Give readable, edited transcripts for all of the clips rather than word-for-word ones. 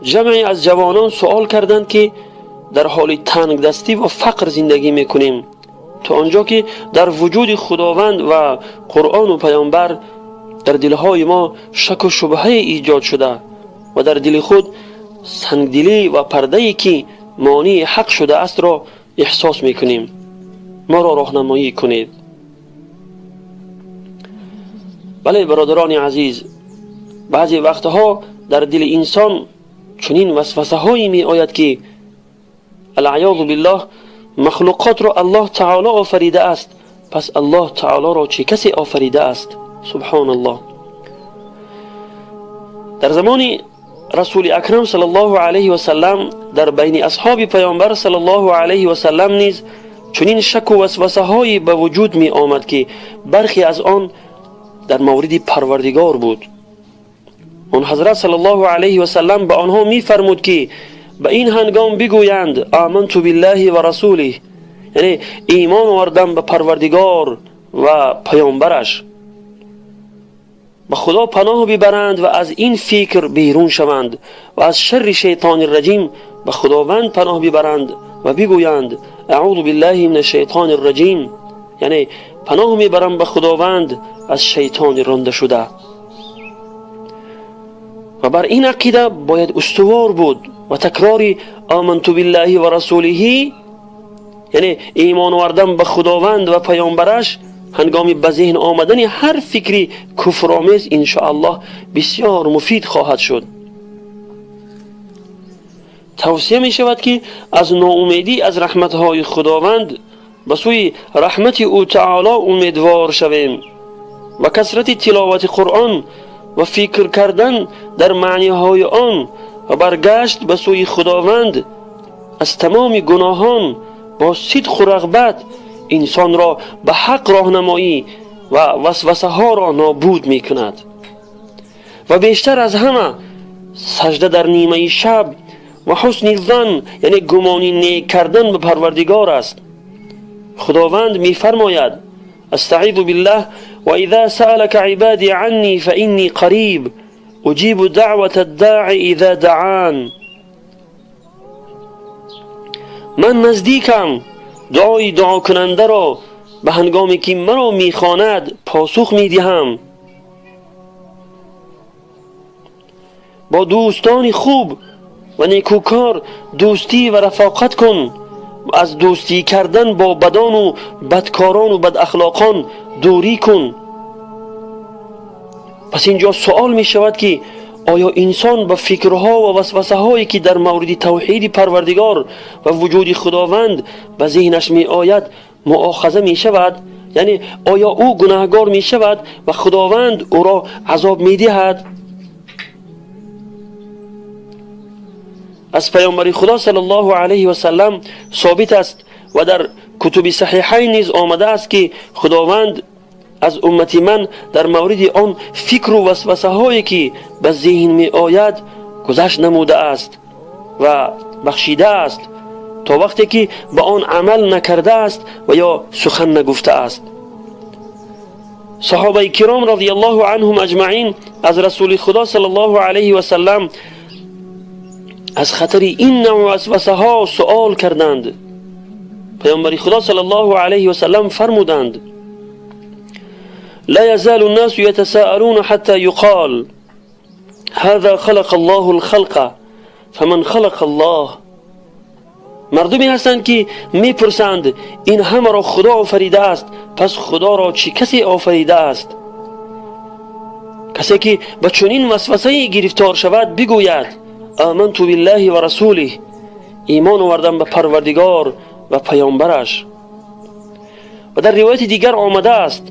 جمعی از جوانان سوال کردند که در حال تنگ دستی و فقر زندگی میکنیم، تا آنجا که در وجود خداوند و قرآن و پیامبر در دلهای ما شک و شبهه ایجاد شده و در دل خود سنگدلی و پرده‌ای که مانع حق شده است را احساس میکنیم. ما را راهنمایی کنید. بله برادران عزیز، بعضی وقتها در دل انسان چنین وسوسه هایی می آید که العیاذ بالله مخلوقات را الله تعالی آفریده است، پس الله تعالی را چه کسی آفریده است؟ سبحان الله. در زمان رسول اکرم صلی الله علیه و سلم در بین اصحاب پیامبر صلی الله علیه و سلم نیز چنین شک و وسوسه هایی به وجود می آمد که برخی از آن در مورد پروردگار بود. اون حضرت صلی الله علیه و سلم به آنها می فرمود که به این هنگام بگویند آمنت بالله و رسوله، یعنی ایمان آوردم به پروردگار و پیامبرش، به خدا پناه ببرند و از این فکر بیرون شوند و از شر شیطان الرجیم به خداوند پناه ببرند و بگویند اعوذ بالله من الشیطان الرجیم، یعنی پناه میبرم به خداوند از شیطان رانده شده. و بر این عقیده باید استوار بود و تکرار آمنت بالله و رسوله، یعنی ایمان آوردن به خداوند و پیامبرش، هنگامی به ذهن آمدن هر فکری کفرآمیز ان شاء الله بسیار مفید خواهد شد. توصیه می شود که از ناامیدی از رحمتهای خداوند به سوی رحمت او تعالی امیدوار شویم و کثرت تلاوت قرآن و فکر کردن در معنیهای آن و برگشت به سوی خداوند از تمام گناهان با صدق و رغبت انسان را به حق راهنمایی و وسوسه ها را نابود می کند. و بیشتر از همه سجده در نیمه شب و حسن ظن، یعنی گمانی نیک کردن به پروردگار است. خداوند می فرماید استعیذ بالله و اذا سألك عبادی عنی فإنی قریب اجیب دعوت الداعی اذا دعان، من نزدیکم دعای دعا کننده را به هنگامی که مرا میخواند پاسخ میدهم. با دوستان خوب و نیکوکار دوستی و رفاقت کن و از دوستی کردن با بدان و بدکاران و بد اخلاقان دوری کن. پس اینجا سوال می شود که آیا انسان با فکرها و وسوسه هایی که در مورد توحید پروردگار و وجود خداوند به ذهنش می آید مؤاخذه می شود؟ یعنی آیا او گناهگار می شود و خداوند او را عذاب می دهد؟ از پیامبر خدا صلی الله علیه و سلم ثابت است و در کتب صحیحین نیز آمده است که خداوند از امتی من در مورد آن فکر و وسوسه هایی که به ذهن می آید گذشت نموده است و بخشیده است تا وقتی که به آن عمل نکرده است و یا سخن نگفته است. صحابه کرام رضی الله عنهم اجمعین از رسول خدا صلی الله علیه و سلم از خطر این نوع وسوسه ها سؤال کردند. پیامبر خدا صلی الله علیه و سلم فرمودند لا يزال الناس يتساءلون حتى يقال هذا خلق الله الخلق فمن خلق الله، مردمی هستند که میپرسند این همه را خدا آفریده است، پس خدا را چه کسی آفریده است؟ کسی که به چنین وسوسه گرفتار شود بگوید آمنت بالله و رسوله، ایمان آوردم به پروردگار و پیامبرش. و در روایت دیگر آمده است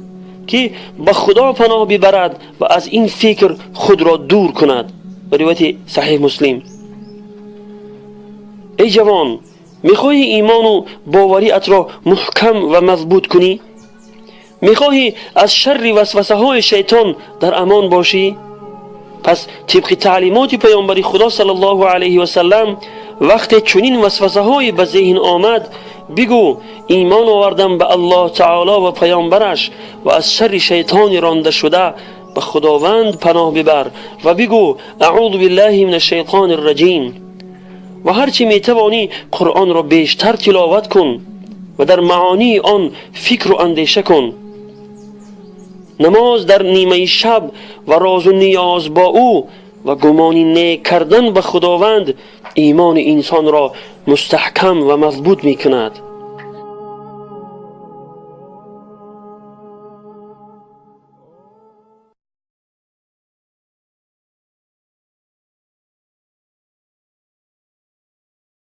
که به خدا پناه ببرد و از این فکر خود را دور کند، به روایت صحیح مسلم. ای جوان، میخواهی ایمان و باوریت را محکم و مضبوط کنی؟ میخواهی از شر وسوسه های شیطان در امان باشی؟ پس طبق تعلیمات پیامبر خدا صلی الله علیه و سلم وقتی چنین وسوسه های به ذهن آمد بگو ایمان آوردم به الله تعالی و پیامبرش و از شر شیطان رانده شده به خداوند پناه ببر و بگو اعوذ بالله من الشیطان الرجیم. و هرچی میتوانی قرآن را بیشتر تلاوت کن و در معانی آن فکر و اندیشه کن. نماز در نیمه شب و راز و نیاز با او و گمانی نیک کردن به خداوند ایمان انسان را مستحکم و مضبوط می کند.